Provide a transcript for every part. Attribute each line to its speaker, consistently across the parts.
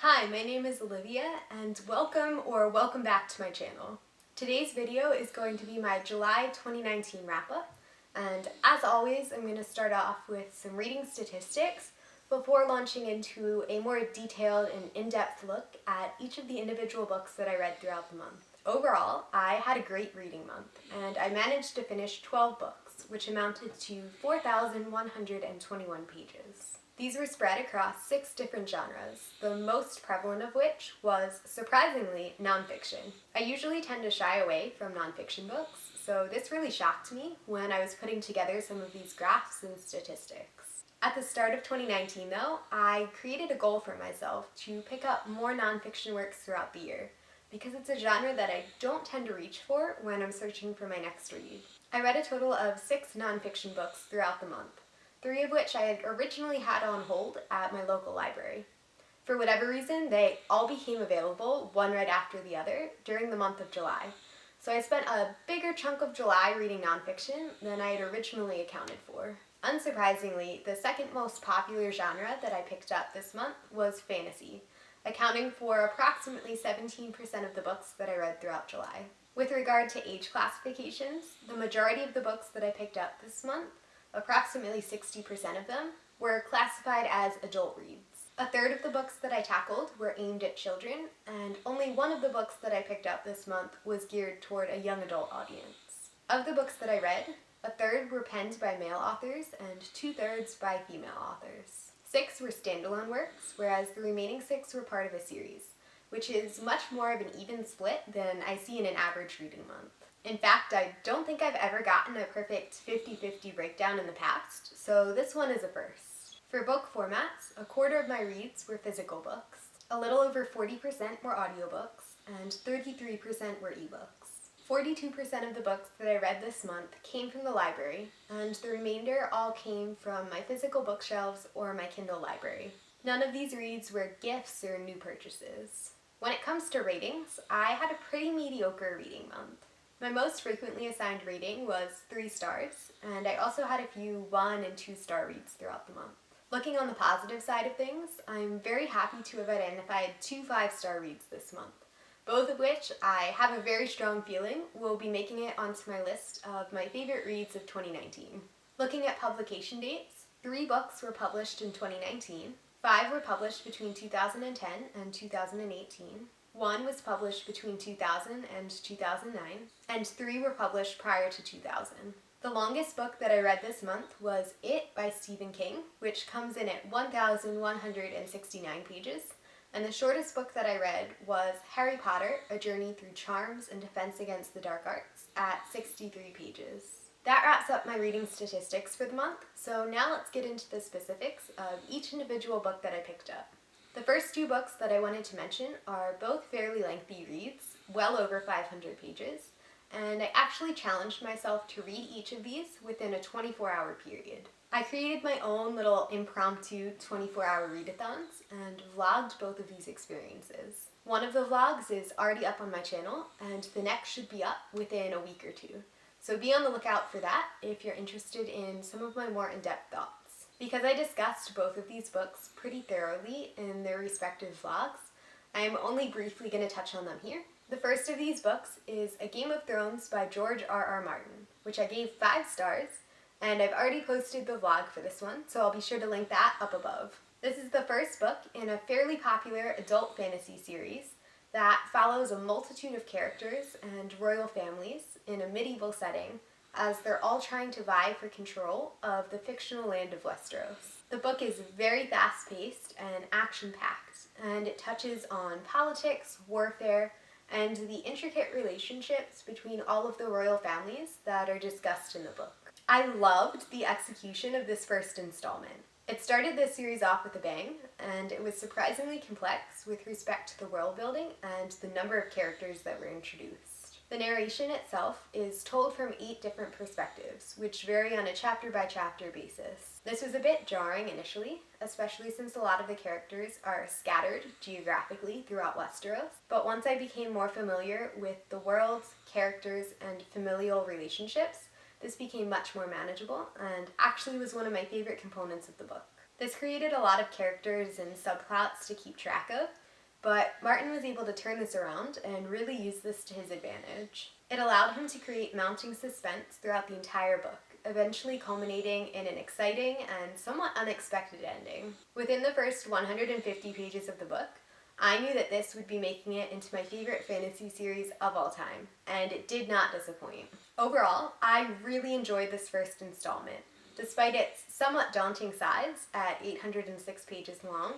Speaker 1: Hi, my name is Olivia and welcome back to my channel. Today's video is going to be my July 2019 wrap-up, and as always I'm going to start off with some reading statistics before launching into a more detailed and in-depth look at each of the individual books that I read throughout the month. Overall, I had a great reading month, and I managed to finish 12 books, which amounted to 4,121 pages. These were spread across 6 different genres, the most prevalent of which was, surprisingly, nonfiction. I usually tend to shy away from nonfiction books, so this really shocked me when I was putting together some of these graphs and statistics. At the start of 2019, though, I created a goal for myself to pick up more nonfiction works throughout the year, because it's a genre that I don't tend to reach for when I'm searching for my next read. I read a total of 6 nonfiction books throughout the month, 3 of which I had originally had on hold at my local library. For whatever reason, they all became available, one right after the other, during the month of July. So I spent a bigger chunk of July reading nonfiction than I had originally accounted for. Unsurprisingly, the second most popular genre that I picked up this month was fantasy, accounting for approximately 17% of the books that I read throughout July. With regard to age classifications, the majority of the books that I picked up this month, approximately 60% of them, were classified as adult reads. A third of the books that I tackled were aimed at children, and only one of the books that I picked up this month was geared toward a young adult audience. Of the books that I read, a third were penned by male authors and 2/3 by female authors. 6 were standalone works, whereas the remaining 6 were part of a series, which is much more of an even split than I see in an average reading month. In fact, I don't think I've ever gotten a perfect 50-50 breakdown in the past, so this one is a first. For book formats, a quarter of my reads were physical books, a little over 40% were audiobooks, and 33% were ebooks. 42% of the books that I read this month came from the library, and the remainder all came from my physical bookshelves or my Kindle library. None of these reads were gifts or new purchases. When it comes to ratings, I had a pretty mediocre reading month. My most frequently assigned rating was 3 stars, and I also had a few 1 and 2 star reads throughout the month. Looking on the positive side of things, I'm very happy to have identified 2 5-star reads this month, both of which I have a very strong feeling will be making it onto my list of my favorite reads of 2019. Looking at publication dates, 3 books were published in 2019, 5 were published between 2010 and 2018, 1 was published between 2000 and 2009, and 3 were published prior to 2000. The longest book that I read this month was It by Stephen King, which comes in at 1,169 pages, and the shortest book that I read was Harry Potter, A Journey Through Charms and Defense Against the Dark Arts at 63 pages. That wraps up my reading statistics for the month, so now let's get into the specifics of each individual book that I picked up. The first 2 books that I wanted to mention are both fairly lengthy reads, well over 500 pages, and I actually challenged myself to read each of these within a 24-hour period. I created my own little impromptu 24-hour readathons and vlogged both of these experiences. One of the vlogs is already up on my channel, and the next should be up within a week or 2. So be on the lookout for that if you're interested in some of my more in-depth thoughts. Because I discussed both of these books pretty thoroughly in their respective vlogs, I am only briefly going to touch on them here. The first of these books is A Game of Thrones by George R.R. Martin, which I gave 5 stars, and I've already posted the vlog for this one, so I'll be sure to link that up above. This is the first book in a fairly popular adult fantasy series that follows a multitude of characters and royal families in a medieval setting as they're all trying to vie for control of the fictional land of Westeros. The book is very fast-paced and action-packed, and it touches on politics, warfare, and the intricate relationships between all of the royal families that are discussed in the book. I loved the execution of this first installment. It started this series off with a bang, and it was surprisingly complex with respect to the world building and the number of characters that were introduced. The narration itself is told from 8 different perspectives, which vary on a chapter-by-chapter basis. This was a bit jarring initially, especially since a lot of the characters are scattered geographically throughout Westeros, but once I became more familiar with the world, characters, and familial relationships, this became much more manageable and actually was one of my favorite components of the book. This created a lot of characters and subplots to keep track of, but Martin was able to turn this around and really use this to his advantage. It allowed him to create mounting suspense throughout the entire book, eventually culminating in an exciting and somewhat unexpected ending. Within the first 150 pages of the book, I knew that this would be making it into my favorite fantasy series of all time, and it did not disappoint. Overall, I really enjoyed this first installment, despite its somewhat daunting size at 806 pages long,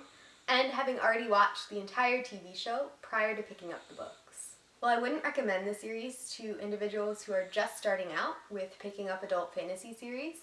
Speaker 1: and having already watched the entire TV show prior to picking up the books. While I wouldn't recommend the series to individuals who are just starting out with picking up adult fantasy series,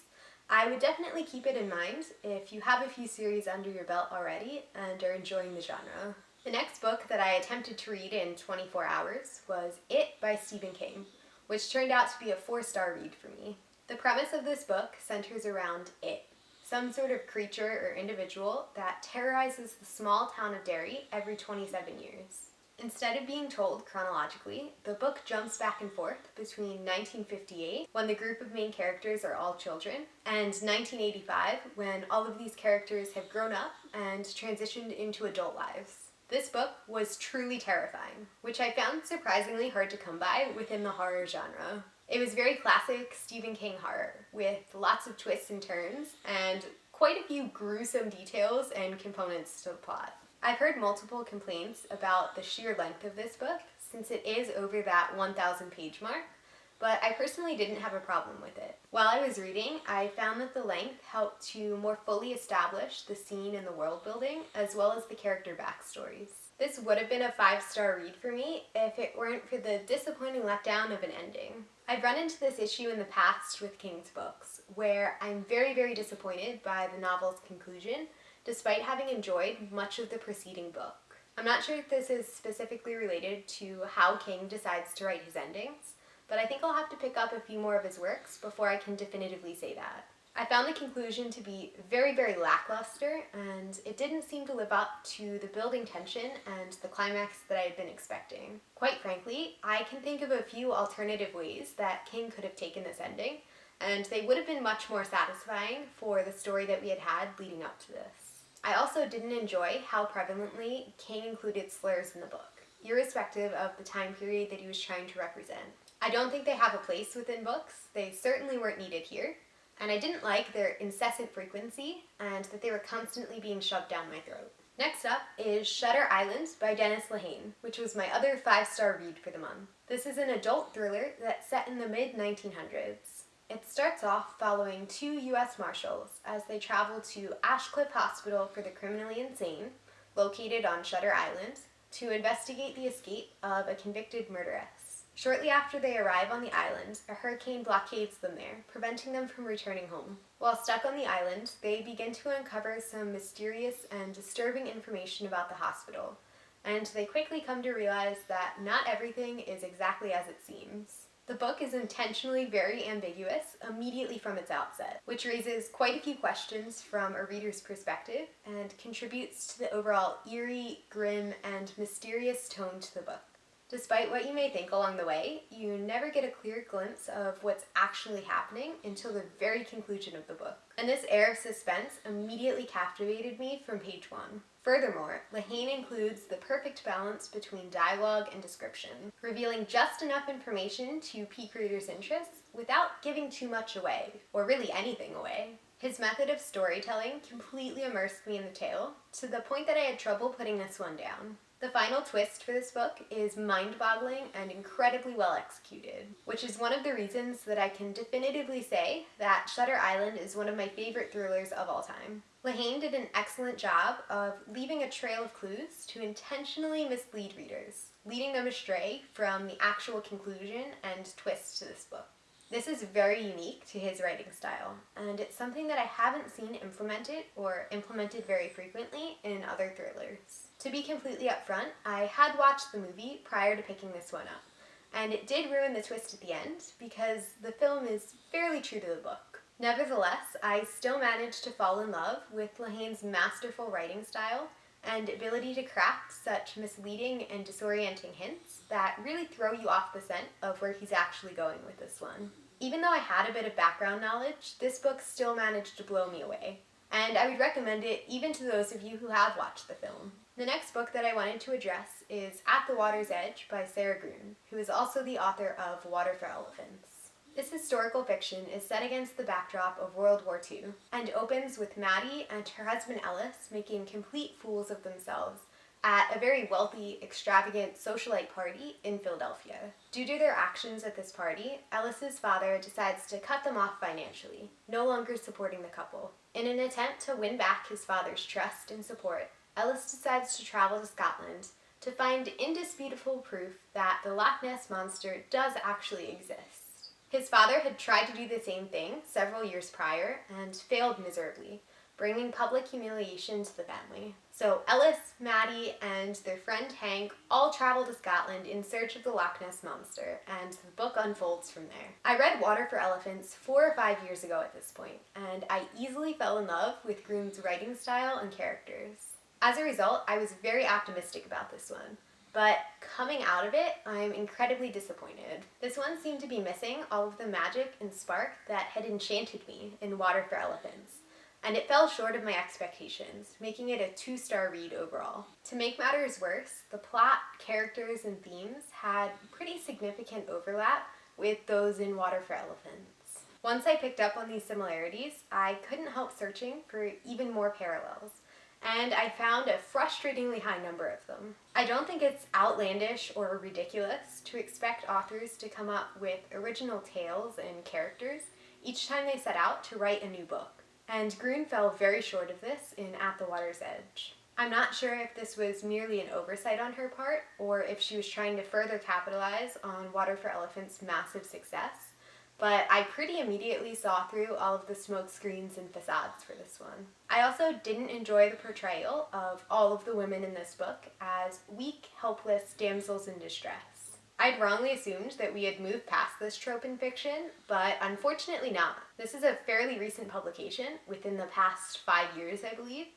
Speaker 1: I would definitely keep it in mind if you have a few series under your belt already and are enjoying the genre. The next book that I attempted to read in 24 hours was It by Stephen King, which turned out to be a 4-star read for me. The premise of this book centers around It, some sort of creature or individual that terrorizes the small town of Derry every 27 years. Instead of being told chronologically, the book jumps back and forth between 1958, when the group of main characters are all children, and 1985, when all of these characters have grown up and transitioned into adult lives. This book was truly terrifying, which I found surprisingly hard to come by within the horror genre. It was very classic Stephen King horror, with lots of twists and turns, and quite a few gruesome details and components to the plot. I've heard multiple complaints about the sheer length of this book, since it is over that 1,000 page mark, but I personally didn't have a problem with it. While I was reading, I found that the length helped to more fully establish the scene and the world building, as well as the character backstories. This would have been a 5-star read for me if it weren't for the disappointing letdown of an ending. I've run into this issue in the past with King's books, where I'm very, very disappointed by the novel's conclusion, despite having enjoyed much of the preceding book. I'm not sure if this is specifically related to how King decides to write his endings, but I think I'll have to pick up a few more of his works before I can definitively say that. I found the conclusion to be very, very lackluster, and it didn't seem to live up to the building tension and the climax that I had been expecting. Quite frankly, I can think of a few alternative ways that King could have taken this ending, and they would have been much more satisfying for the story that we had had leading up to this. I also didn't enjoy how prevalently King included slurs in the book, irrespective of the time period that he was trying to represent. I don't think they have a place within books. They certainly weren't needed here. And I didn't like their incessant frequency and that they were constantly being shoved down my throat. Next up is Shutter Island by Dennis Lehane, which was my other 5-star read for the month. This is an adult thriller that's set in the mid-1900s. It starts off following 2 U.S. Marshals as they travel to Ashcliffe Hospital for the Criminally Insane, located on Shutter Island, to investigate the escape of a convicted murderess. Shortly after they arrive on the island, a hurricane blockades them there, preventing them from returning home. While stuck on the island, they begin to uncover some mysterious and disturbing information about the hospital, and they quickly come to realize that not everything is exactly as it seems. The book is intentionally very ambiguous immediately from its outset, which raises quite a few questions from a reader's perspective and contributes to the overall eerie, grim, and mysterious tone to the book. Despite what you may think along the way, you never get a clear glimpse of what's actually happening until the very conclusion of the book. And this air of suspense immediately captivated me from page 1. Furthermore, Lehane includes the perfect balance between dialogue and description, revealing just enough information to pique readers' interest without giving too much away, or really anything away. His method of storytelling completely immersed me in the tale, to the point that I had trouble putting this one down. The final twist for this book is mind-boggling and incredibly well executed, which is one of the reasons that I can definitively say that Shutter Island is one of my favorite thrillers of all time. Lehane did an excellent job of leaving a trail of clues to intentionally mislead readers, leading them astray from the actual conclusion and twist to this book. This is very unique to his writing style, and it's something that I haven't seen implemented very frequently in other thrillers. To be completely upfront, I had watched the movie prior to picking this one up, and it did ruin the twist at the end because the film is fairly true to the book. Nevertheless, I still managed to fall in love with Lehane's masterful writing style and ability to craft such misleading and disorienting hints that really throw you off the scent of where he's actually going with this one. Even though I had a bit of background knowledge, this book still managed to blow me away, and I would recommend it even to those of you who have watched the film. The next book that I wanted to address is At the Water's Edge by Sarah Gruen, who is also the author of Water for Elephants. This historical fiction is set against the backdrop of World War II and opens with Maddie and her husband Ellis making complete fools of themselves at a very wealthy, extravagant socialite party in Philadelphia. Due to their actions at this party, Ellis's father decides to cut them off financially, no longer supporting the couple. In an attempt to win back his father's trust and support, Ellis decides to travel to Scotland to find indisputable proof that the Loch Ness Monster does actually exist. His father had tried to do the same thing several years prior and failed miserably, bringing public humiliation to the family. So Ellis, Maddie, and their friend Hank all travel to Scotland in search of the Loch Ness Monster, and the book unfolds from there. I read Water for Elephants 4 or 5 years ago at this point, and I easily fell in love with Gruen's writing style and characters. As a result, I was very optimistic about this one, but coming out of it, I'm incredibly disappointed. This one seemed to be missing all of the magic and spark that had enchanted me in Water for Elephants, and it fell short of my expectations, making it a 2-star read overall. To make matters worse, the plot, characters, and themes had pretty significant overlap with those in Water for Elephants. Once I picked up on these similarities, I couldn't help searching for even more parallels, and I found a frustratingly high number of them. I don't think it's outlandish or ridiculous to expect authors to come up with original tales and characters each time they set out to write a new book, and Gruen fell very short of this in At the Water's Edge. I'm not sure if this was merely an oversight on her part, or if she was trying to further capitalize on Water for Elephants' massive success, but I pretty immediately saw through all of the smoke screens and facades for this one. I also didn't enjoy the portrayal of all of the women in this book as weak, helpless damsels in distress. I'd wrongly assumed that we had moved past this trope in fiction, but unfortunately not. This is a fairly recent publication, within the past 5 years, I believe,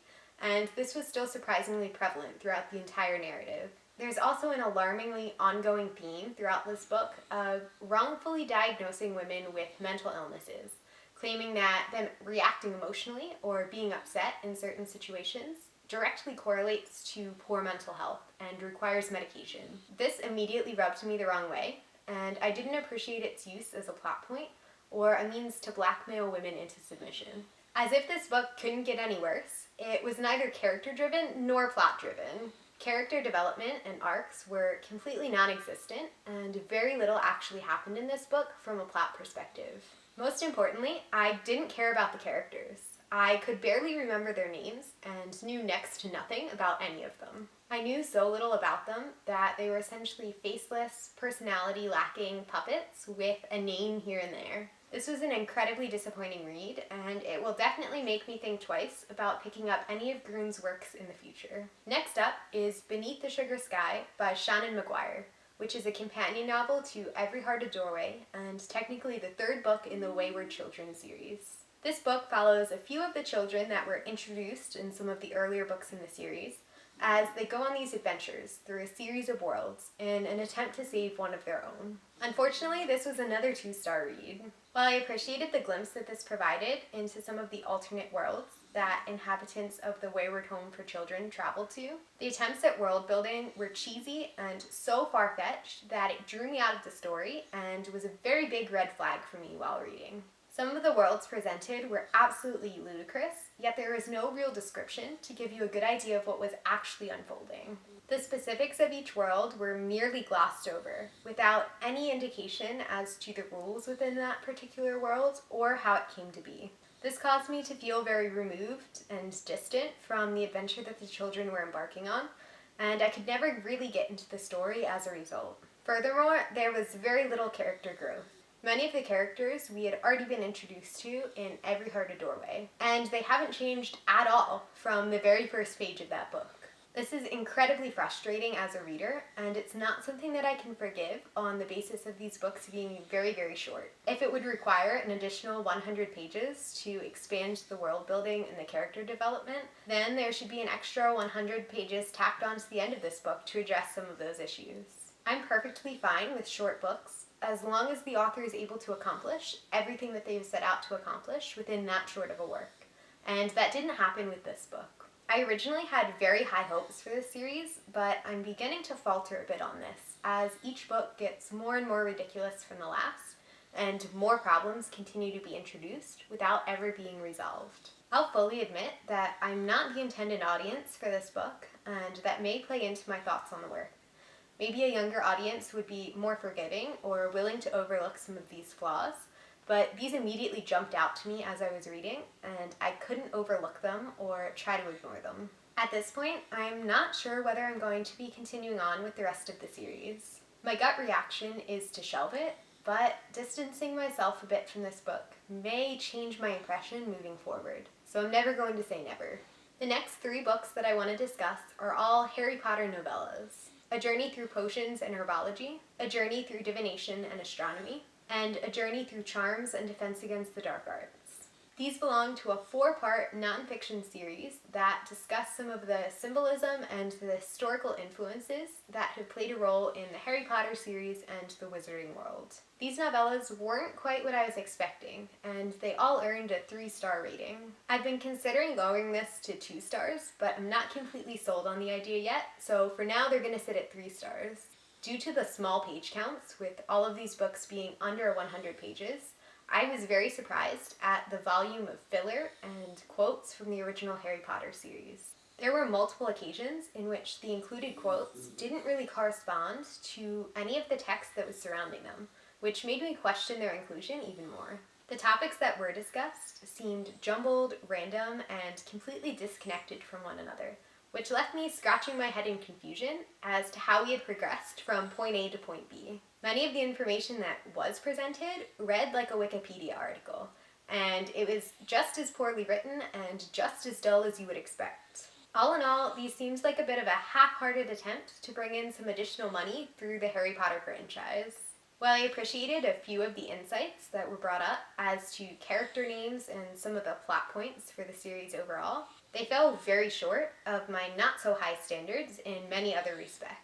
Speaker 1: and this was still surprisingly prevalent throughout the entire narrative. There's also an alarmingly ongoing theme throughout this book of wrongfully diagnosing women with mental illnesses, claiming that them reacting emotionally or being upset in certain situations directly correlates to poor mental health and requires medication. This immediately rubbed me the wrong way, and I didn't appreciate its use as a plot point or a means to blackmail women into submission. As if this book couldn't get any worse, it was neither character-driven nor plot-driven. Character development and arcs were completely non-existent, and very little actually happened in this book from a plot perspective. Most importantly, I didn't care about the characters. I could barely remember their names and knew next to nothing about any of them. I knew so little about them that they were essentially faceless, personality-lacking puppets with a name here and there. This was an incredibly disappointing read, and it will definitely make me think twice about picking up any of Gruen's works in the future. Next up is Beneath the Sugar Sky by Shannon Maguire, which is a companion novel to Every Heart a Doorway, and technically the 3rd book in the Wayward Children series. This book follows a few of the children that were introduced in some of the earlier books in the series, as they go on these adventures through a series of worlds in an attempt to save one of their own. Unfortunately, this was another 2-star read. While I appreciated the glimpse that this provided into some of the alternate worlds that inhabitants of the Wayward Home for Children travel to, the attempts at world building were cheesy and so far-fetched that it drew me out of the story and was a very big red flag for me while reading. Some of the worlds presented were absolutely ludicrous, yet there was no real description to give you a good idea of what was actually unfolding. The specifics of each world were merely glossed over, without any indication as to the rules within that particular world or how it came to be. This caused me to feel very removed and distant from the adventure that the children were embarking on, and I could never really get into the story as a result. Furthermore, there was very little character growth. Many of the characters we had already been introduced to in Every Heart a Doorway, and they haven't changed at all from the very first page of that book. This is incredibly frustrating as a reader, and it's not something that I can forgive on the basis of these books being very, very short. If it would require an additional 100 pages to expand the world building and the character development, then there should be an extra 100 pages tacked onto the end of this book to address some of those issues. I'm perfectly fine with short books, as long as the author is able to accomplish everything that they've set out to accomplish within that short of a work. And that didn't happen with this book. I originally had very high hopes for this series, but I'm beginning to falter a bit on this, as each book gets more and more ridiculous from the last, and more problems continue to be introduced without ever being resolved. I'll fully admit that I'm not the intended audience for this book, and that may play into my thoughts on the work. Maybe a younger audience would be more forgiving or willing to overlook some of these flaws, but these immediately jumped out to me as I was reading, and I couldn't overlook them or try to ignore them. At this point, I'm not sure whether I'm going to be continuing on with the rest of the series. My gut reaction is to shelve it, but distancing myself a bit from this book may change my impression moving forward, so I'm never going to say never. The next 3 books that I want to discuss are all Harry Potter novellas: A Journey Through Potions and Herbology, A Journey Through Divination and Astronomy, and A Journey Through Charms and Defense Against the Dark Arts. These belong to a 4-part nonfiction series that discuss some of the symbolism and the historical influences that have played a role in the Harry Potter series and the Wizarding World. These novellas weren't quite what I was expecting, and they all earned a 3-star rating. I've been considering lowering this to 2 stars, but I'm not completely sold on the idea yet, so for now they're going to sit at 3 stars. Due to the small page counts, with all of these books being under 100 pages, I was very surprised at the volume of filler and quotes from the original Harry Potter series. There were multiple occasions in which the included quotes didn't really correspond to any of the text that was surrounding them, which made me question their inclusion even more. The topics that were discussed seemed jumbled, random, and completely disconnected from one another, which left me scratching my head in confusion as to how we had progressed from point A to point B. Many of the information that was presented read like a Wikipedia article, and it was just as poorly written and just as dull as you would expect. All in all, these seems like a bit of a half-hearted attempt to bring in some additional money through the Harry Potter franchise. While I appreciated a few of the insights that were brought up as to character names and some of the plot points for the series overall, they fell very short of my not-so-high standards in many other respects.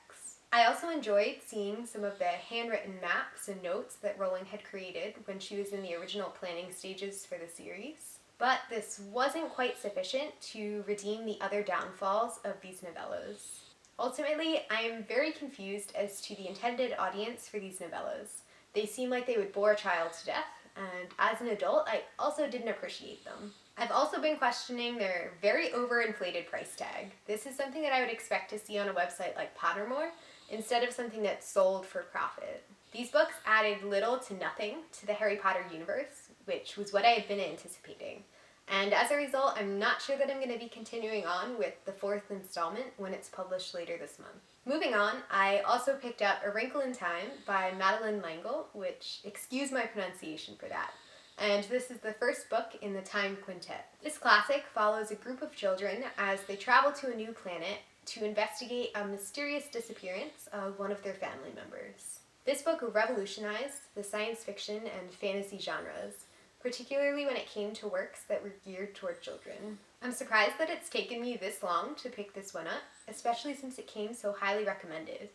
Speaker 1: I also enjoyed seeing some of the handwritten maps and notes that Rowling had created when she was in the original planning stages for the series, but this wasn't quite sufficient to redeem the other downfalls of these novellas. Ultimately, I am very confused as to the intended audience for these novellas. They seem like they would bore a child to death, and as an adult, I also didn't appreciate them. I've also been questioning their very overinflated price tag. This is something that I would expect to see on a website like Pottermore, instead of something that's sold for profit. These books added little to nothing to the Harry Potter universe, which was what I had been anticipating. And as a result, I'm not sure that I'm going to be continuing on with the 4th installment when it's published later this month. Moving on, I also picked up A Wrinkle in Time by Madeleine L'Engle, which, excuse my pronunciation for that. And this is the first book in the Time Quintet. This classic follows a group of children as they travel to a new planet to investigate a mysterious disappearance of one of their family members. This book revolutionized the science fiction and fantasy genres, particularly when it came to works that were geared toward children. I'm surprised that it's taken me this long to pick this one up, especially since it came so highly recommended,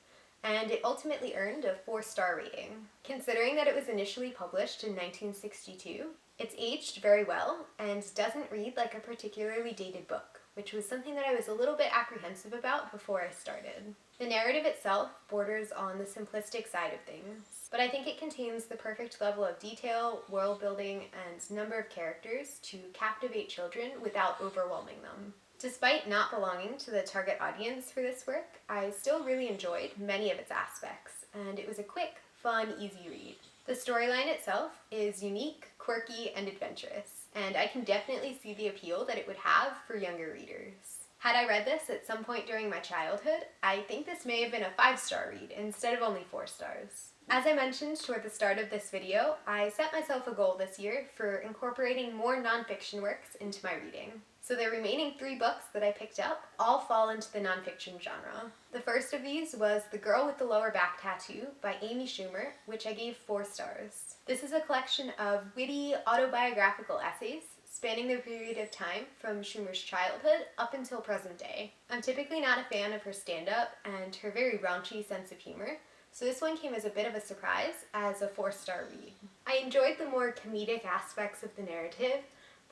Speaker 1: and it ultimately earned a 4-star rating. Considering that it was initially published in 1962, it's aged very well and doesn't read like a particularly dated book, which was something that I was a little bit apprehensive about before I started. The narrative itself borders on the simplistic side of things, but I think it contains the perfect level of detail, world building, and number of characters to captivate children without overwhelming them. Despite not belonging to the target audience for this work, I still really enjoyed many of its aspects, and it was a quick, fun, easy read. The storyline itself is unique, quirky, and adventurous, and I can definitely see the appeal that it would have for younger readers. Had I read this at some point during my childhood, I think this may have been a 5-star read instead of only 4 stars. As I mentioned toward the start of this video, I set myself a goal this year for incorporating more nonfiction works into my reading. So the remaining 3 books that I picked up all fall into the nonfiction genre. The first of these was The Girl with the Lower Back Tattoo by Amy Schumer, which I gave 4 stars. This is a collection of witty autobiographical essays spanning the period of time from Schumer's childhood up until present day. I'm typically not a fan of her stand-up and her very raunchy sense of humor, so this one came as a bit of a surprise as a 4-star read. I enjoyed the more comedic aspects of the narrative,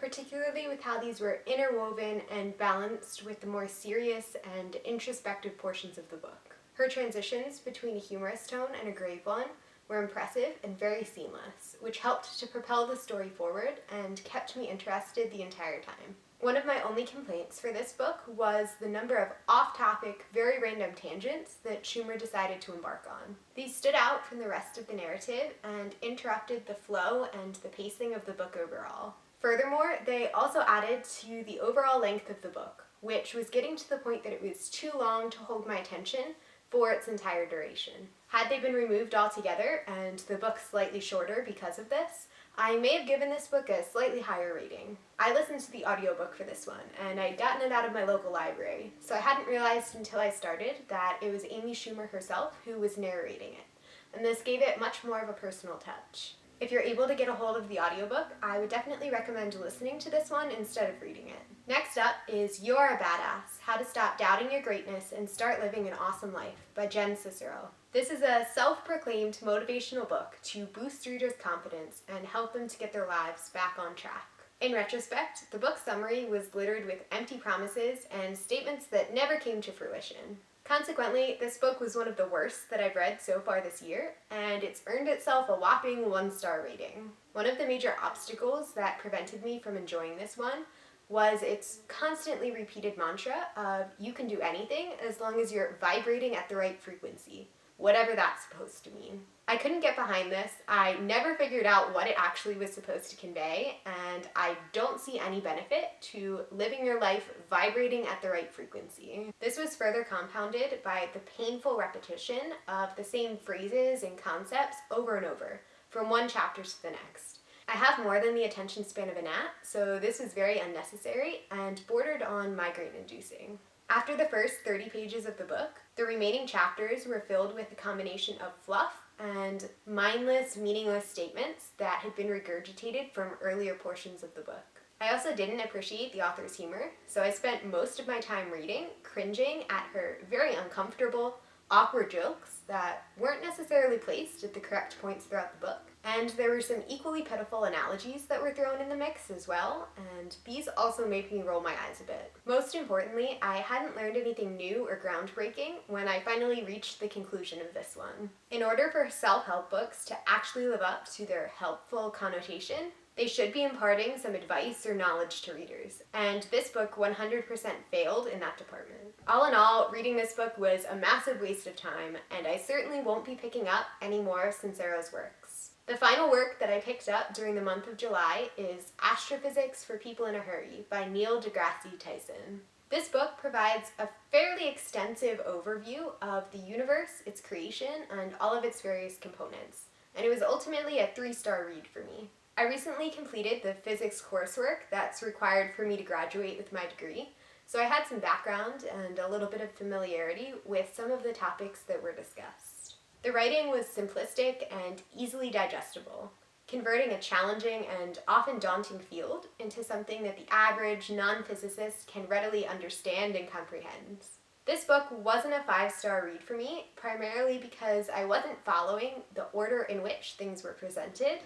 Speaker 1: particularly with how these were interwoven and balanced with the more serious and introspective portions of the book. Her transitions between a humorous tone and a grave one were impressive and very seamless, which helped to propel the story forward and kept me interested the entire time. One of my only complaints for this book was the number of off-topic, very random tangents that Schumer decided to embark on. These stood out from the rest of the narrative and interrupted the flow and the pacing of the book overall. Furthermore, they also added to the overall length of the book, which was getting to the point that it was too long to hold my attention for its entire duration. Had they been removed altogether and the book slightly shorter because of this, I may have given this book a slightly higher rating. I listened to the audiobook for this one, and I'd gotten it out of my local library, so I hadn't realized until I started that it was Amy Schumer herself who was narrating it, and this gave it much more of a personal touch. If you're able to get a hold of the audiobook, I would definitely recommend listening to this one instead of reading it. Next up is You're a Badass, How to Stop Doubting Your Greatness and Start Living an Awesome Life by Jen Cicero. This is a self-proclaimed motivational book to boost readers' confidence and help them to get their lives back on track. In retrospect, the book summary was littered with empty promises and statements that never came to fruition. Consequently, this book was one of the worst that I've read so far this year, and it's earned itself a whopping 1-star rating. One of the major obstacles that prevented me from enjoying this one was its constantly repeated mantra of you can do anything as long as you're vibrating at the right frequency, whatever that's supposed to mean. I couldn't get behind this. I never figured out what it actually was supposed to convey, and I don't see any benefit to living your life vibrating at the right frequency. This was further compounded by the painful repetition of the same phrases and concepts over and over, from one chapter to the next. I have more than the attention span of a gnat, so this was very unnecessary and bordered on migraine-inducing. After the first 30 pages of the book, the remaining chapters were filled with a combination of fluff and mindless, meaningless statements that had been regurgitated from earlier portions of the book. I also didn't appreciate the author's humor, so I spent most of my time reading, cringing at her very uncomfortable, awkward jokes that weren't necessarily placed at the correct points throughout the book. And there were some equally pitiful analogies that were thrown in the mix as well, and these also made me roll my eyes a bit. Most importantly, I hadn't learned anything new or groundbreaking when I finally reached the conclusion of this one. In order for self-help books to actually live up to their helpful connotation, they should be imparting some advice or knowledge to readers, and this book 100% failed in that department. All in all, reading this book was a massive waste of time, and I certainly won't be picking up any more Cincero's works. The final work that I picked up during the month of July is Astrophysics for People in a Hurry by Neil deGrasse Tyson. This book provides a fairly extensive overview of the universe, its creation, and all of its various components, and it was ultimately a 3-star read for me. I recently completed the physics coursework that's required for me to graduate with my degree, so I had some background and a little bit of familiarity with some of the topics that were discussed. The writing was simplistic and easily digestible, converting a challenging and often daunting field into something that the average non-physicist can readily understand and comprehend. This book wasn't a 5-star read for me, primarily because I wasn't following the order in which things were presented,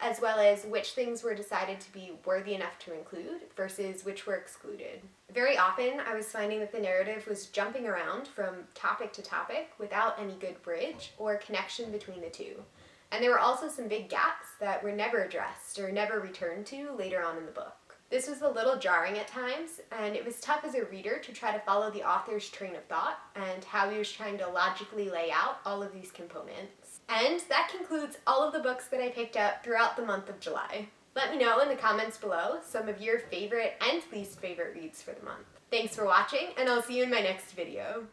Speaker 1: as well as which things were decided to be worthy enough to include versus which were excluded. Very often, I was finding that the narrative was jumping around from topic to topic without any good bridge or connection between the two. And there were also some big gaps that were never addressed or never returned to later on in the book. This was a little jarring at times, and it was tough as a reader to try to follow the author's train of thought and how he was trying to logically lay out all of these components. And that concludes all of the books that I picked up throughout the month of July. Let me know in the comments below some of your favorite and least favorite reads for the month. Thanks for watching, and I'll see you in my next video.